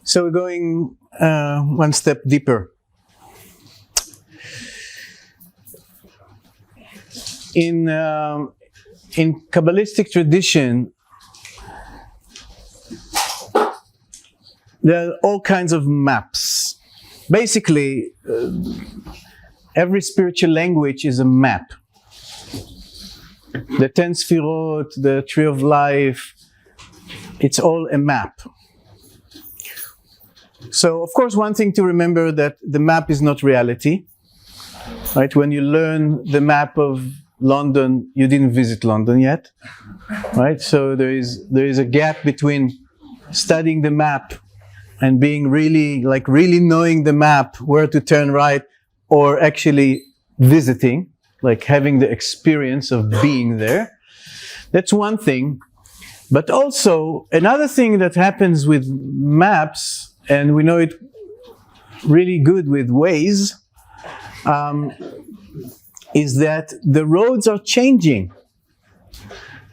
So we're going one step deeper. In Kabbalistic tradition, there are all kinds of maps. Basically, every spiritual language is a map. The 10 Sfirot, the Tree of Life, it's all a map. So, of course, one thing to remember that the map is not reality. Right? When you learn the map of London, you didn't visit London yet. Right? So there is a gap between studying the map and being really knowing the map, where to turn right, or actually visiting, like having the experience of being there. That's one thing. But also, another thing that happens with maps, and we know it really good with Waze, is that the roads are changing.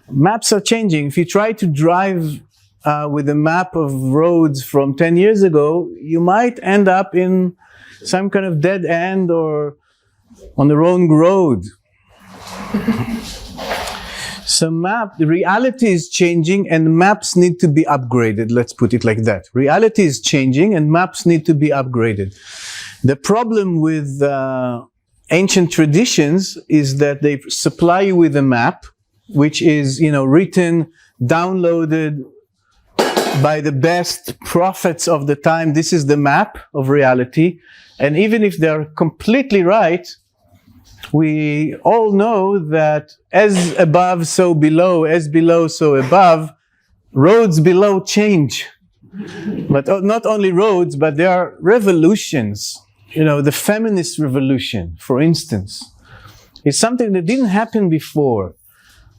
Maps are changing. If you try to drive with a map of roads from 10 years ago, you might end up in some kind of dead end or on the wrong road. So the reality is changing and maps need to be upgraded, let's put it like that. Reality is changing and maps need to be upgraded. The problem with ancient traditions is that they supply you with a map, which is, written, downloaded by the best prophets of the time. This is the map of reality. And even if they're completely right, we all know that as above, so below, as below, so above, roads below change. But not only roads, but there are revolutions. The feminist revolution, for instance, is something that didn't happen before.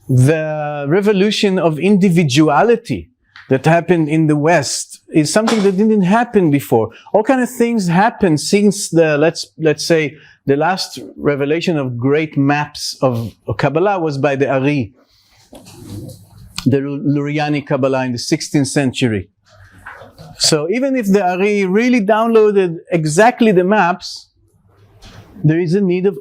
The revolution of individuality that happened in the West is something that didn't happen before. All kind of things happened since the, let's say, the last revelation of great maps of Kabbalah was by the Ari, the Luriani Kabbalah in the 16th century. So even if the Ari really downloaded exactly the maps, there is a need of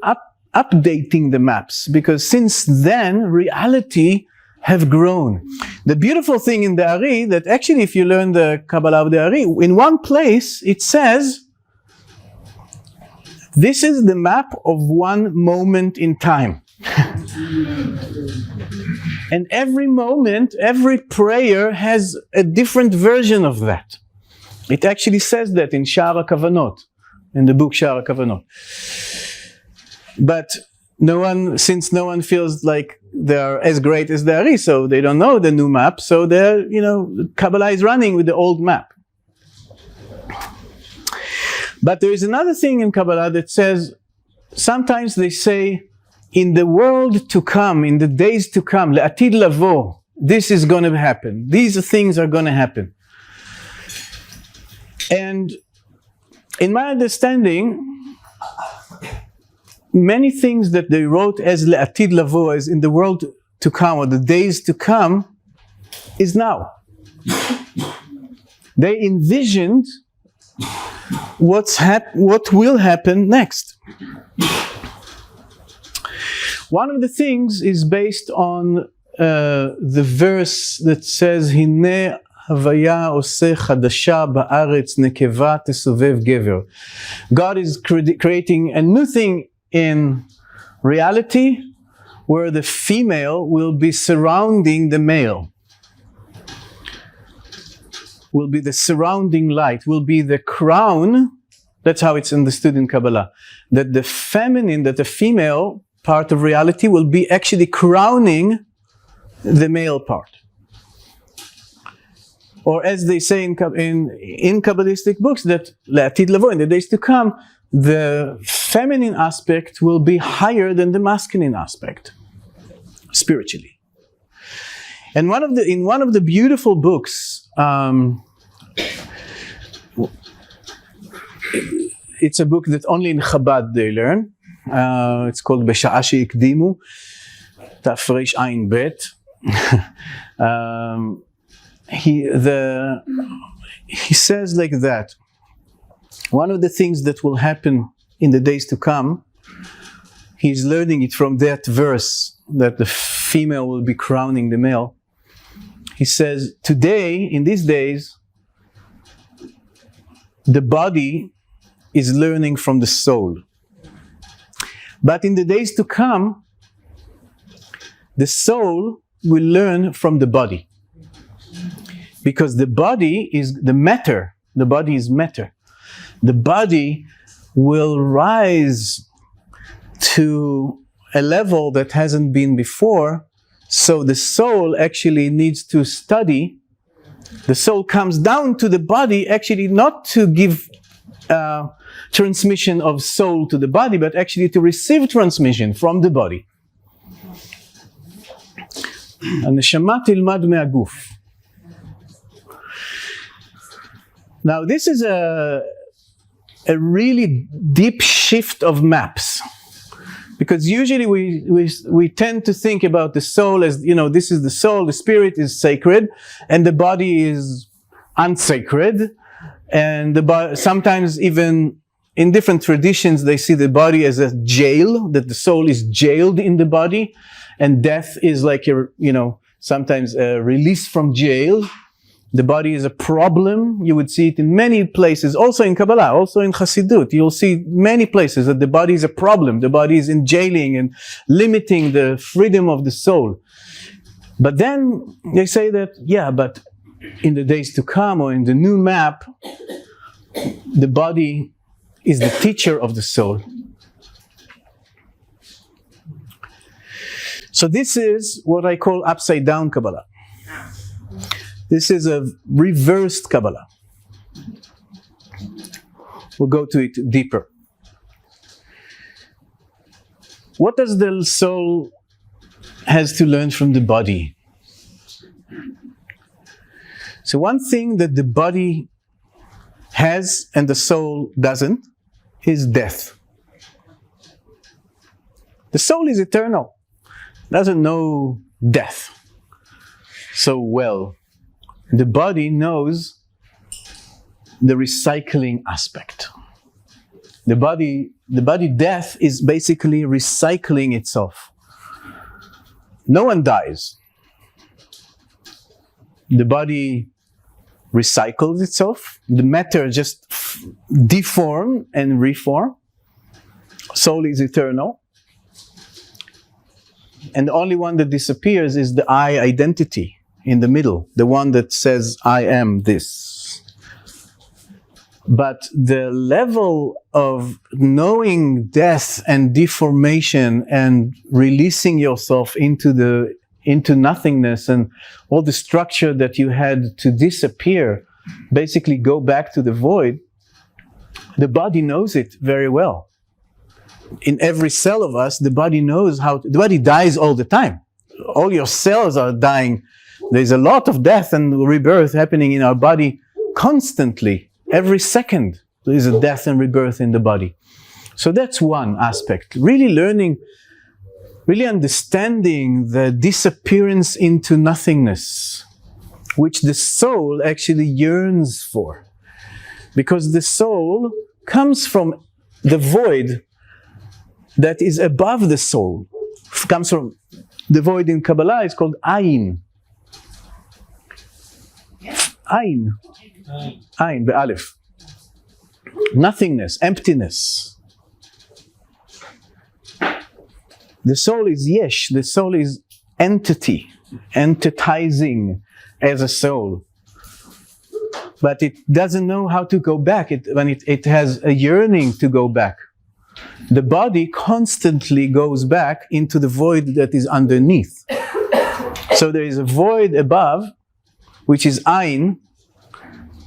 updating the maps, because since then, reality have grown. The beautiful thing in the Ari, that actually if you learn the Kabbalah of the Ari, in one place it says, this is the map of one moment in time. And every moment, every prayer has a different version of that. It actually says that in Sha'ar HaKavanot, in the book Sha'ar HaKavanot. But since no one feels like they're as great as the Ari, so they don't know the new map, so Kabbalah is running with the old map. But there is another thing in Kabbalah that says, sometimes they say, in the world to come, in the days to come, le'atid lavo, this is going to happen. These things are going to happen. And in my understanding, many things that they wrote as le'atid lavo, as in the world to come, or the days to come, is now. They envisioned what will happen next. One of the things is based on the verse that says, Hine havaya oseh chadasha ba'aretz nekeva tesovev gever. God is creating a new thing in reality where the female will be surrounding the male. Will be the surrounding light, will be the crown. That's how it's understood in Kabbalah. That the feminine, that the female part of reality will be actually crowning the male part. Or as they say in Kabbalistic books, that le'atid lavo, in the days to come, the feminine aspect will be higher than the masculine aspect, spiritually. And in one of the beautiful books, it's a book that only in Chabad they learn. It's called בשעה שהקדימו, תרע"ב. He says like that. One of the things that will happen in the days to come, he's learning it from that verse that the female will be crowning the male. He says, today, in these days, the body is learning from the soul. But in the days to come, the soul will learn from the body. Because the body is the matter. The body is matter. The body will rise to a level that hasn't been before. So the soul actually needs to study. The soul comes down to the body actually not to give transmission of soul to the body, but actually to receive transmission from the body. הנשמה תלמד מהגוף. Now this is a really deep shift of maps. Because usually we tend to think about the soul as, this is the soul, the spirit is sacred, and the body is unsacred. And sometimes even in different traditions they see the body as a jail, that the soul is jailed in the body, and death is like sometimes a release from jail. The body is a problem. You would see it in many places, also in Kabbalah, also in Chassidut. You'll see many places that the body is a problem. The body is in jailing and limiting the freedom of the soul. But then they say that, but in the days to come or in the new map, the body is the teacher of the soul. So this is what I call upside down Kabbalah. This is a reversed Kabbalah. We'll go to it deeper. What does the soul has to learn from the body? So one thing that the body has and the soul doesn't is death. The soul is eternal, doesn't know death so well. The body knows the recycling aspect. The body death is basically recycling itself. No one dies. The body recycles itself. The matter just deform and reform. Soul is eternal. And the only one that disappears is the I identity. In the middle, the one that says, I am this. But the level of knowing death and deformation and releasing yourself into nothingness and all the structure that you had to disappear, basically go back to the void, the body knows it very well. In every cell of us, the body knows the body dies all the time. All your cells are dying. There's a lot of death and rebirth happening in our body constantly. Every second there is a death and rebirth in the body. So that's one aspect. Really learning, really understanding the disappearance into nothingness, which the soul actually yearns for. Because the soul comes from the void that is above the soul. It comes from the void in Kabbalah, it's called Ayin. Ayin. Ayin, be'alef. Nothingness, emptiness. The soul is yesh, the soul is entity, entitizing as a soul. But it doesn't know how to go back, it has a yearning to go back. The body constantly goes back into the void that is underneath. So there is a void above, which is Ayin,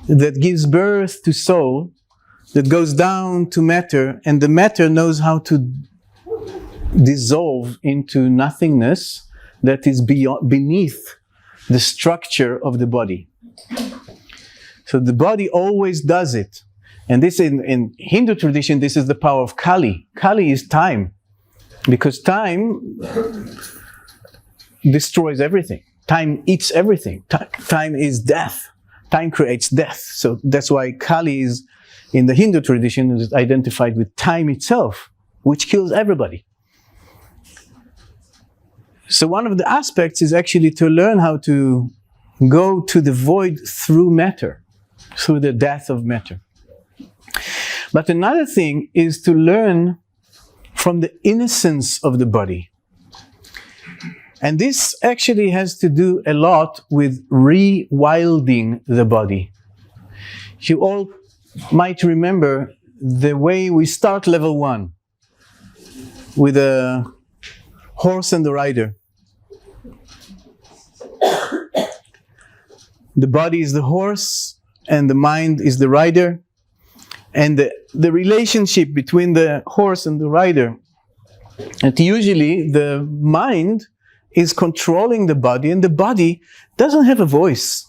that gives birth to soul, that goes down to matter, and the matter knows how to dissolve into nothingness that is beneath the structure of the body. So the body always does it. And this in Hindu tradition, this is the power of Kali. Kali is time. Because time destroys everything. Time eats everything. Time is death. Time creates death. So that's why Kali is, in the Hindu tradition, is identified with time itself, which kills everybody. So one of the aspects is actually to learn how to go to the void through matter, through the death of matter. But another thing is to learn from the innocence of the body. And this actually has to do a lot with rewilding the body. You all might remember the way we start level 1 with a horse and the rider. The body is the horse and the mind is the rider. And the relationship between the horse and the rider, and usually the mind is controlling the body, and the body doesn't have a voice.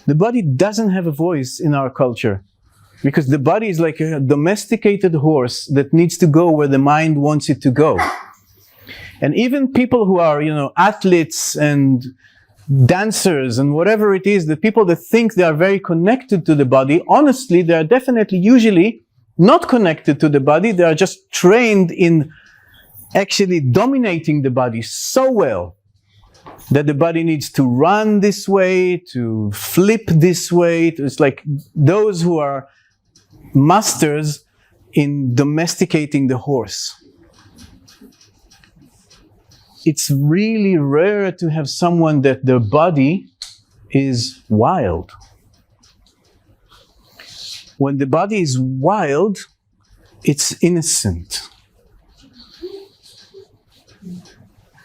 The body doesn't have a voice in our culture, because the body is like a domesticated horse that needs to go where the mind wants it to go. And even people who are, athletes and dancers and whatever it is, the people that think they are very connected to the body, honestly, they are definitely usually not connected to the body. They are just trained in actually dominating the body so well that the body needs to run this way, to flip this way. It's like those who are masters in domesticating the horse. It's really rare to have someone that their body is wild. When the body is wild, it's innocent.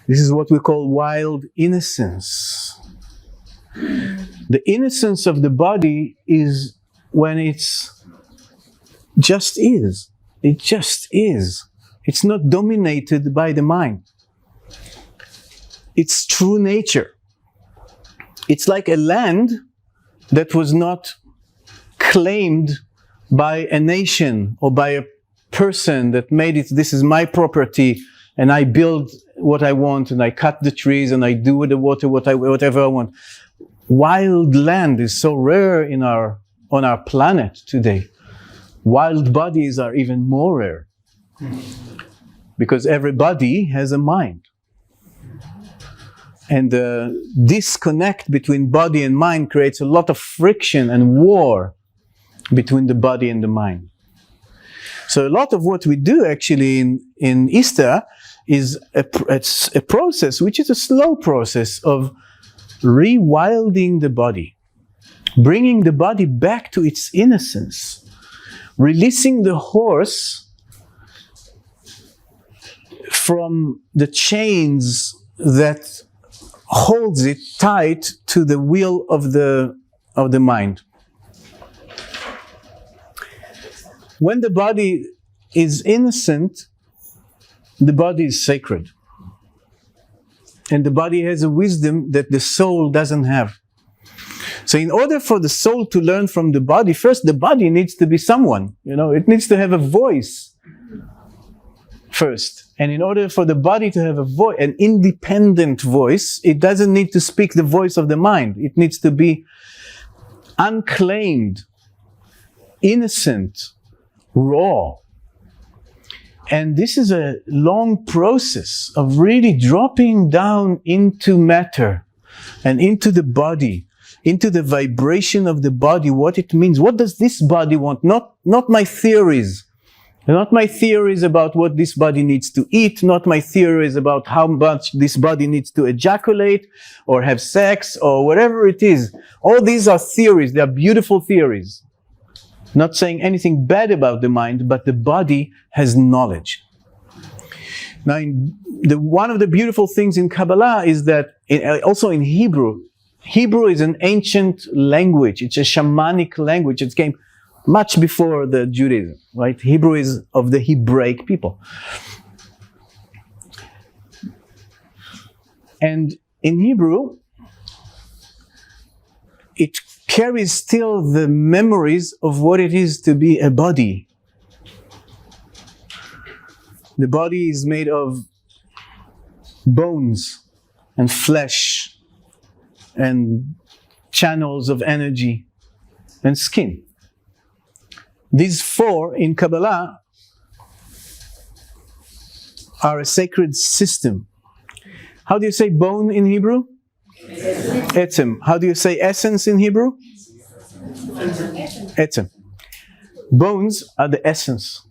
This is what we call wild innocence. The innocence of the body is when it's just is. It just is. It's not dominated by the mind. Its true nature. It's like a land that was not claimed by a nation or by a person that made it, this is my property, and I build what I want, and I cut the trees, and I do with the water whatever I want. Wild land is so rare on our planet today. Wild bodies are even more rare, because everybody has a mind. And the disconnect between body and mind creates a lot of friction and war between the body and the mind. So a lot of what we do actually in Easter is it's a process, which is a slow process of rewilding the body, bringing the body back to its innocence, releasing the horse from the chains that holds it tight to the wheel of the mind. When the body is innocent, the body is sacred. And the body has a wisdom that the soul doesn't have. So in order for the soul to learn from the body, first the body needs to be someone. It needs to have a voice first. And in order for the body to have an independent voice, it doesn't need to speak the voice of the mind. It needs to be unclaimed, innocent, raw. And this is a long process of really dropping down into matter and into the body, into the vibration of the body, what it means. What does this body want? Not my theories. Not my theories about what this body needs to eat, not my theories about how much this body needs to ejaculate or have sex or whatever it is. All these are theories, they are beautiful theories. Not saying anything bad about the mind, but the body has knowledge. Now, one of the beautiful things in Kabbalah is that, also in Hebrew is an ancient language, it's a shamanic language, it came much before the Judaism, right? Hebrew is of the Hebraic people. And in Hebrew, it carries still the memories of what it is to be a body. The body is made of bones and flesh and channels of energy and skin. These four in Kabbalah are a sacred system. How do you say bone in Hebrew? Etzem. How do you say essence in Hebrew? Etzem. Bones are the essence.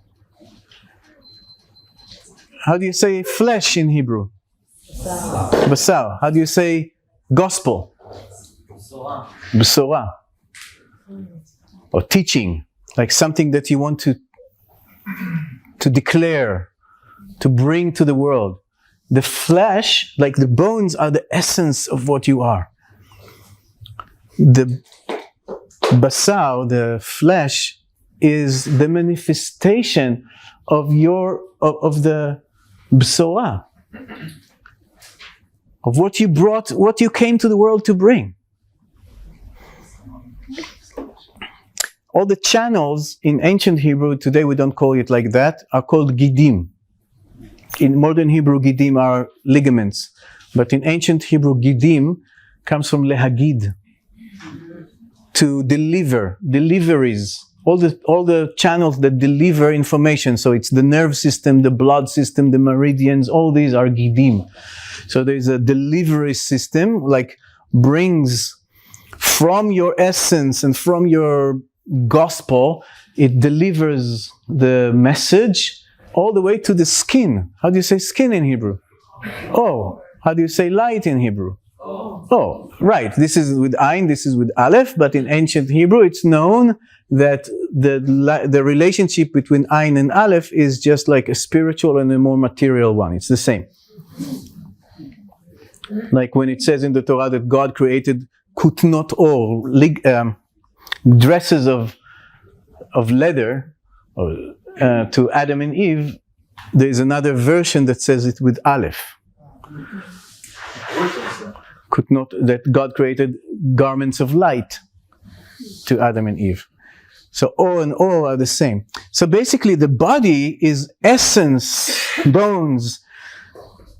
How do you say flesh in Hebrew? Basar. How do you say gospel? Besorah. Or teaching, like something that you want to declare, to bring to the world. The flesh, like the bones, are the essence of what you are. The basar, the flesh, is the manifestation of the besorah, of what you brought, what you came to the world to bring. All the channels in ancient Hebrew, today we don't call it like that, are called gidim. In modern Hebrew, gidim are ligaments. But in ancient Hebrew, gidim comes from lehagid, to deliver, deliveries. All the channels that deliver information. So it's the nerve system, the blood system, the meridians, all these are gidim. So there's a delivery system, like brings from your essence and from your gospel, it delivers the message all the way to the skin. How do you say skin in Hebrew? Oh. How do you say light in Hebrew? Oh, right. This is with Ayin, this is with Aleph, but in ancient Hebrew it's known that the relationship between Ayin and Aleph is just like a spiritual and a more material one. It's the same. Like when it says in the Torah that God created kutnot or dresses of leather to Adam and Eve, there is another version that says it with Aleph. Kutnot, that God created garments of light to Adam and Eve. So O and O are the same. So basically the body is essence, bones,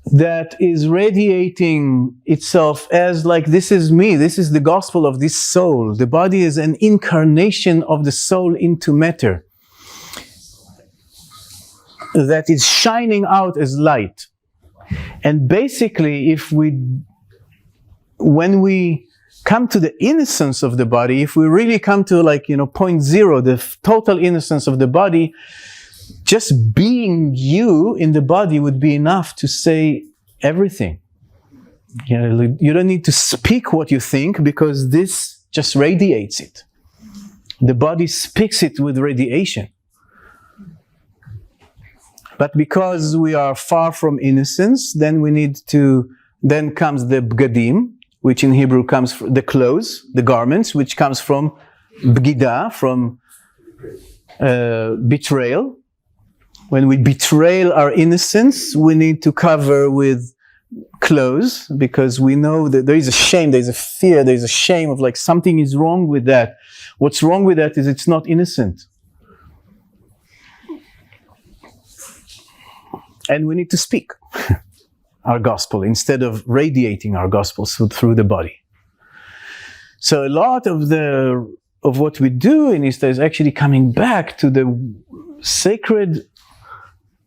that is radiating itself as like, this is me, this is the gospel of this soul. The body is an incarnation of the soul into matter, that is shining out as light. And basically, when we come to the innocence of the body, if we really come to point zero, the total innocence of the body, just being you in the body would be enough to say everything. You don't need to speak what you think, because this just radiates it. The body speaks it with radiation. But because we are far from innocence, then comes the bgadim, which in Hebrew comes from the clothes, the garments, which comes from bgida, from betrayal. When we betray our innocence, we need to cover with clothes, because we know that there is a shame, there is a fear, there is a shame of like something is wrong with that. What's wrong with that is it's not innocent. And we need to speak our gospel instead of radiating our gospel through the body. So a lot of what we do in Easter is actually coming back to the sacred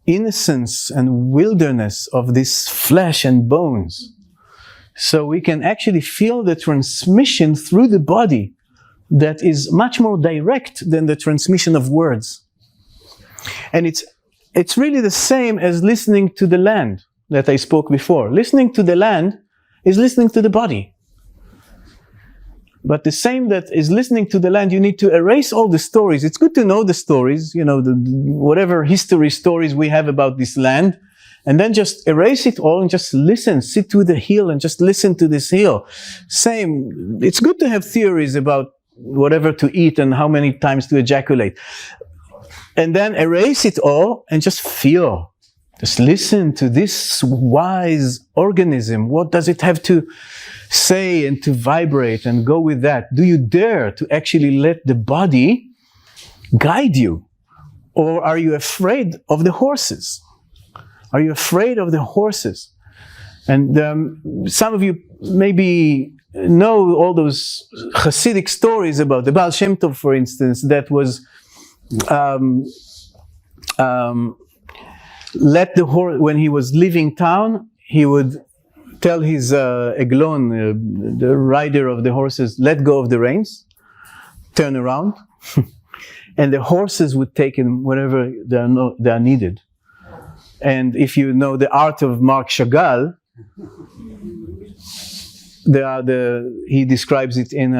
innocence and wilderness of this flesh and bones. So we can actually feel the transmission through the body that is much more direct than the transmission of words. And it's really the same as listening to the land that I spoke before. Listening to the land is listening to the body. But the same that is listening to the land, you need to erase all the stories. It's good to know the stories, whatever history stories we have about this land, and then just erase it all and just listen, sit with the hill and just listen to this hill. Same, it's good to have theories about whatever to eat and how many times to ejaculate. And then erase it all and just feel. Just listen to this wise organism. What does it have to say and to vibrate, and go with that? Do you dare to actually let the body guide you? Or are you afraid of the horses? Are you afraid of the horses? And some of you maybe know all those Hasidic stories about the Baal Shem Tov, for instance, that was let the horse, when he was leaving town, he would tell his eglon, the rider of the horses, let go of the reins, turn around, and the horses would take him wherever they are needed. And if you know the art of Marc Chagall, he describes it in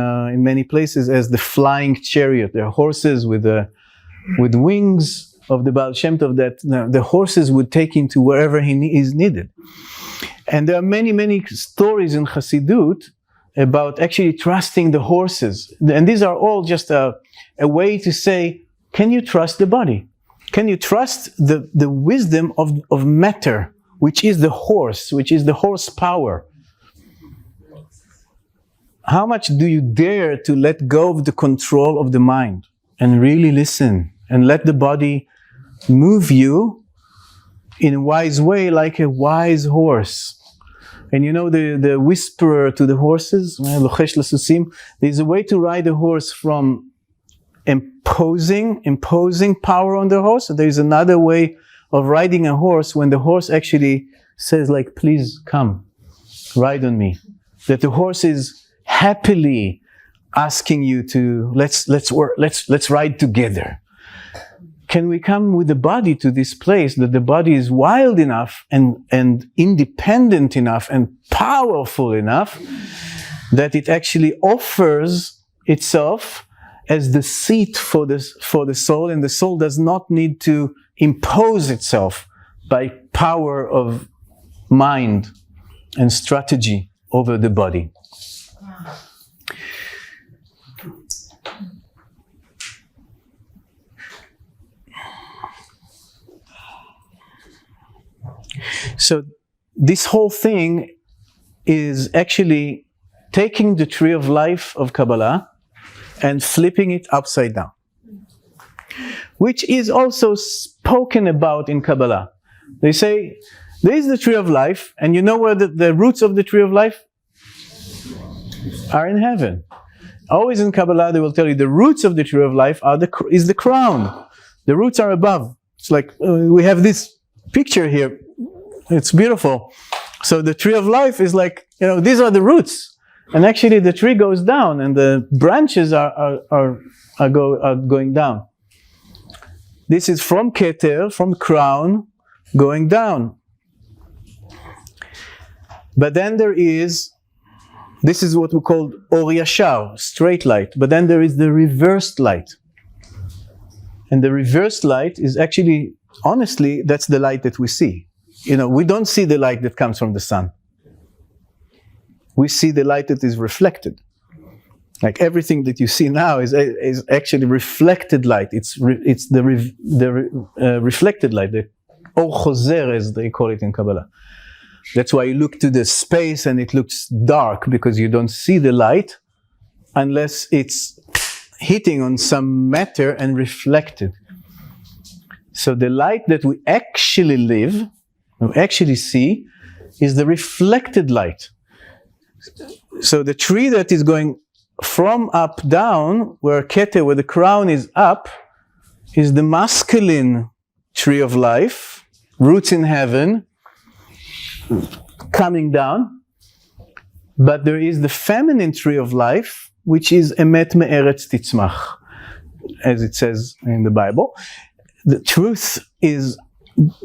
many places as the flying chariot. There are horses with wings of the Baal Shem Tov that the horses would take him to wherever he is needed. And there are many, many stories in Chassidut about actually trusting the horses. And these are all just a way to say, can you trust the body? Can you trust the wisdom of matter, which is the horse, which is the horsepower? How much do you dare to let go of the control of the mind and really listen and let the body move you in a wise way, like a wise horse? And you know the whisperer to the horses, there's a way to ride a horse from imposing power on the horse. There's another way of riding a horse when the horse actually says, like, please come, ride on me. That the horse is happily asking you to let's ride together. Can we come with the body to this place that the body is wild enough and independent enough and powerful enough that it actually offers itself as the seat for the soul, and the soul does not need to impose itself by power of mind and strategy over the body. So this whole thing is actually taking the tree of life of Kabbalah and flipping it upside down, which is also spoken about in Kabbalah. They say, there is the tree of life, and you know where the roots of the tree of life are? In heaven. Always in Kabbalah they will tell you the roots of the tree of life is the crown. The roots are above. It's like we have this picture here. It's beautiful. So the tree of life is like, these are the roots. And actually the tree goes down and the branches are going down. This is from Keter, from crown, going down. But then this is what we call Or Yashar, straight light. But then there is the reversed light. And the reversed light is actually, honestly, that's the light that we see. We don't see the light that comes from the sun. We see the light that is reflected. Like everything that you see now is actually reflected light. It's the reflected light, the Or Chozer, as they call it in Kabbalah. That's why you look to the space and it looks dark, because you don't see the light unless it's hitting on some matter and reflected. So the light that we actually see, is the reflected light. So the tree that is going from up down, where Keter, where the crown is up, is the masculine tree of life, roots in heaven, coming down. But there is the feminine tree of life, which is Emet Me'eretz Titzmach, as it says in the Bible. The truth is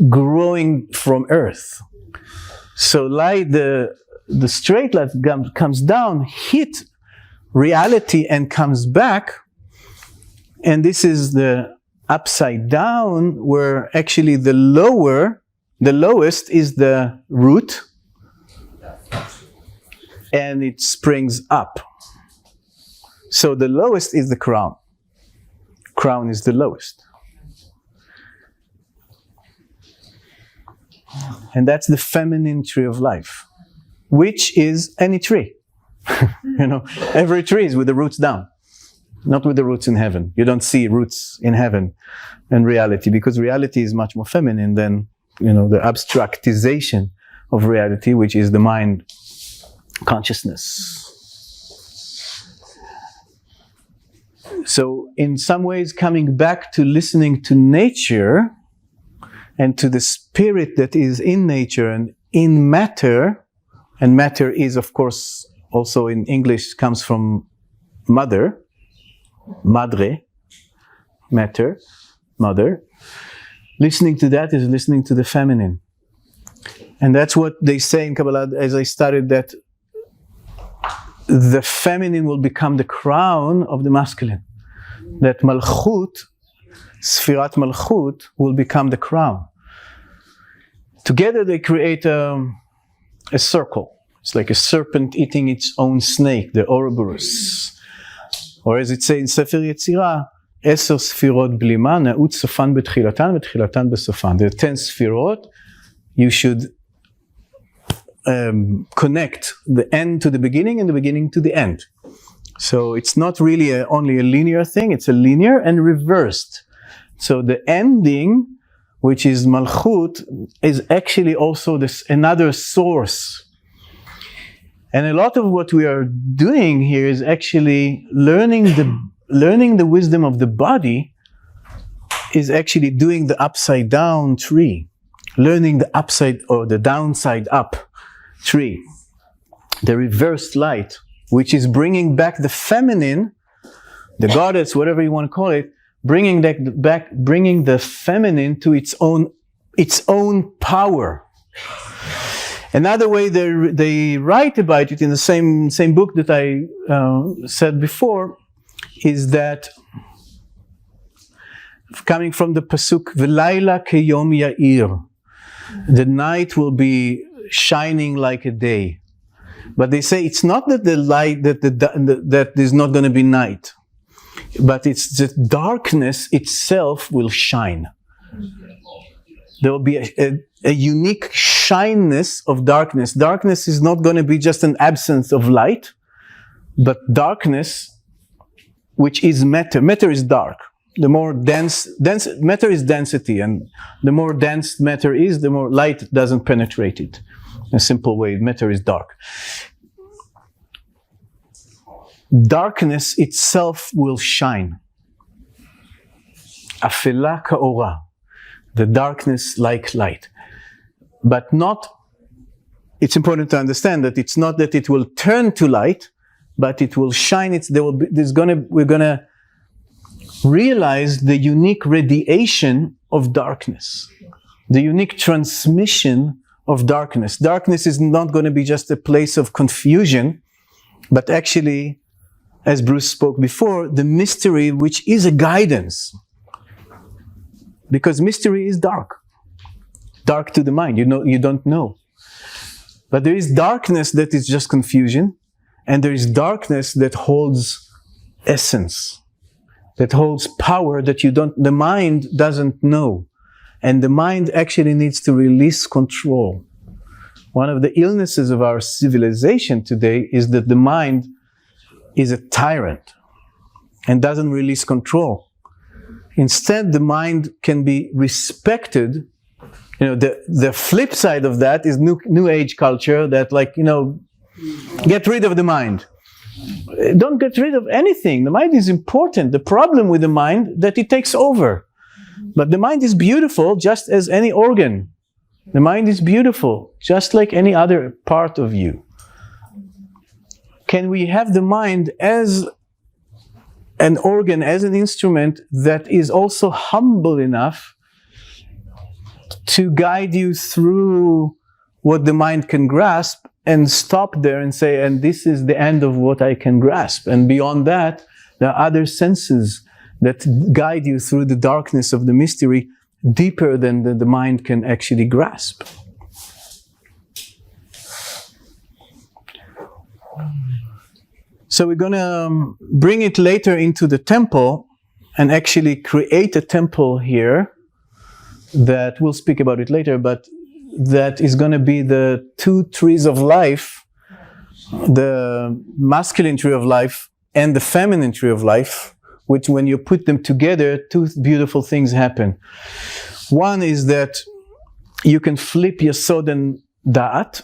growing from earth. So light, the straight light comes down, hit reality and comes back. And this is the upside down, where actually the lowest is the root, and it springs up. So the lowest is the crown. Crown is the lowest. And that's the feminine tree of life, which is any tree. Every tree is with the roots down, not with the roots in heaven. You don't see roots in heaven and reality, because reality is much more feminine than the abstractization of reality, which is the mind consciousness. So in some ways, coming back to listening to nature and to the spirit that is in nature and in matter, and matter is, of course, also in English comes from mother, madre, matter, mother. Listening to that is listening to the feminine. And that's what they say in Kabbalah, as I studied, that the feminine will become the crown of the masculine. That Malchut, Sfirat Malchut, will become the crown. Together they create a circle. It's like a serpent eating its own snake, the Ouroboros. Or as it says in Sefer Yetzirah, 10 ספירות בלימה, נעוץ סופן בתחילתן ותחילתן בסופן. There are 10 ספירות. You should connect the end to the beginning and the beginning to the end. So it's not really only a linear thing, it's a linear and reversed. So the ending, which is Malchut, is actually also another source. And a lot of what we are doing here is actually learning the wisdom of the body is actually doing the upside down tree. Learning the upside or the downside up tree. The reversed light, which is bringing back the feminine, the goddess, whatever you want to call it, bringing the feminine to its own power. Another way they write about it in the same book that I said before is that, coming from the pasuk V'layla keyom ya'ir, the night will be shining like a day. But they say it's not that the light that there's not going to be night, but it's the darkness itself will shine. There will be a unique shineness of darkness. Darkness is not going to be just an absence of light, but darkness, which is matter. Matter is dark. The more dense matter is density, and the more dense matter is, the more light doesn't penetrate it. In a simple way, matter is dark. Darkness itself will shine. Afela ka'ora, the darkness like light. But it's important to understand that it's not that it will turn to light, but it will shine. We're gonna realize the unique radiation of darkness, the unique transmission of darkness. Darkness is not going to be just a place of confusion, but actually, as Bruce spoke before, the mystery which is a guidance. Because mystery is dark. Dark to the mind, you don't know. But there is darkness that is just confusion, and there is darkness that holds essence, that holds power that the mind doesn't know. And the mind actually needs to release control. One of the illnesses of our civilization today is that the mind is a tyrant and doesn't release control. Instead, the mind can be respected. The flip side of that is new age culture that get rid of the mind. Don't get rid of anything. The mind is important. The problem with the mind that it takes over. But the mind is beautiful just as any organ. The mind is beautiful just like any other part of you. Can we have the mind as an organ, as an instrument that is also humble enough to guide you through what the mind can grasp, and stop there and say, and this is the end of what I can grasp. And beyond that, there are other senses that guide you through the darkness of the mystery, deeper than the mind can actually grasp. So we're going to bring it later into the temple and actually create a temple here that we'll speak about it later, but that is going to be the two trees of life, the masculine tree of life and the feminine tree of life, which when you put them together, two beautiful things happen. One is that you can flip Yesod and Da'at.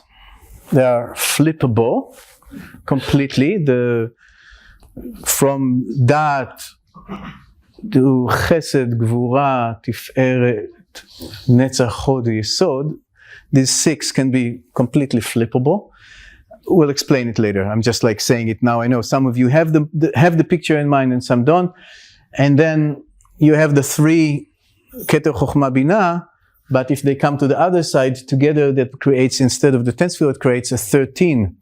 They are flippable completely. From Da'at to Chesed, Gvura, Tiferet, Netzach, Hod, Yesod, these 6 can be completely flippable. We'll explain it later. I'm just like saying it now. I know some of you have the picture in mind and some don't. And then you have the 3 Keter, Chochmah, Binah, but if they come to the other side together, that creates, instead of the 10 Sefirot, creates a 13,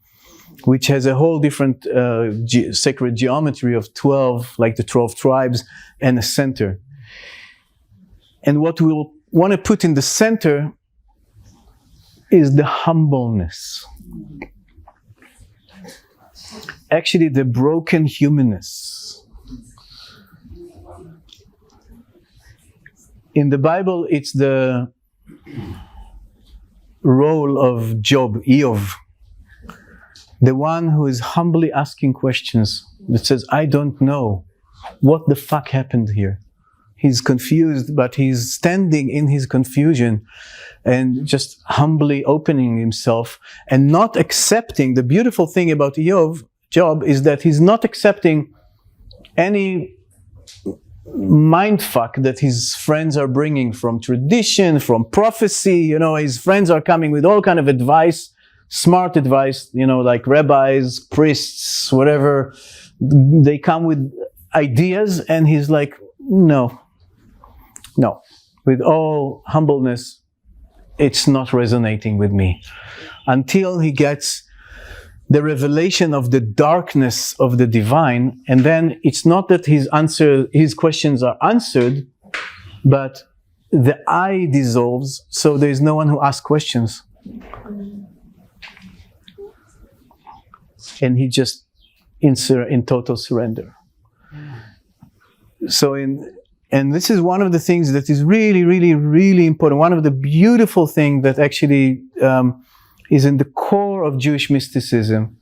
which has a whole different sacred geometry of 12, like the 12 tribes, and a center. And what we'll want to put in the center is the humbleness. Actually, the broken humanness. In the Bible, it's the role of Job, Eov, the one who is humbly asking questions, that says, I don't know what the fuck happened here. He's confused, but he's standing in his confusion and just humbly opening himself and not accepting. The beautiful thing about Job is that he's not accepting any mindfuck that his friends are bringing from tradition, from prophecy. You know, his friends are coming with all kind of advice, smart advice, you know, like rabbis, priests, whatever. They come with ideas and he's like, no. With all humbleness, it's not resonating with me. Until he gets the revelation of the darkness of the divine, and then it's not that his questions are answered, but the I dissolves, so there is no one who asks questions. And he just in total surrender. And this is one of the things that is really, really, really important. One of the beautiful things that actually is in the core of Jewish mysticism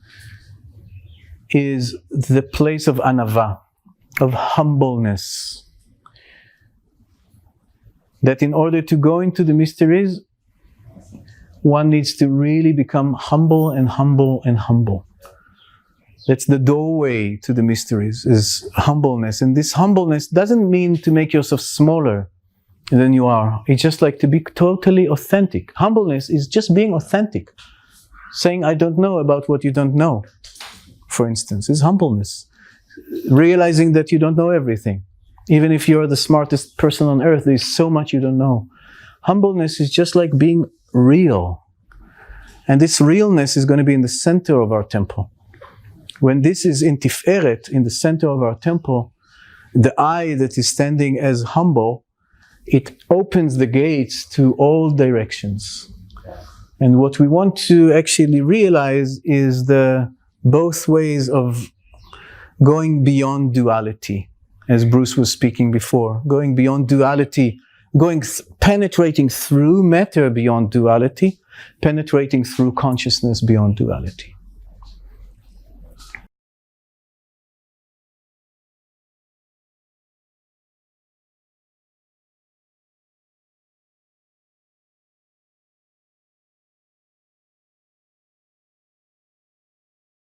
is the place of anava, of humbleness. That in order to go into the mysteries, one needs to really become humble and humble and humble. That's the doorway to the mysteries, is humbleness. And this humbleness doesn't mean to make yourself smaller than you are. It's just like to be totally authentic. Humbleness is just being authentic. Saying, I don't know about what you don't know, for instance, is humbleness. Realizing that you don't know everything. Even if you're the smartest person on earth, there's so much you don't know. Humbleness is just like being real. And this realness is going to be in the center of our temple. When this is in Tiferet, in the center of our temple, the I that is standing as humble, it opens the gates to all directions. And what we want to actually realize is the both ways of going beyond duality, as Bruce was speaking before, going beyond duality, penetrating through matter beyond duality, penetrating through consciousness beyond duality.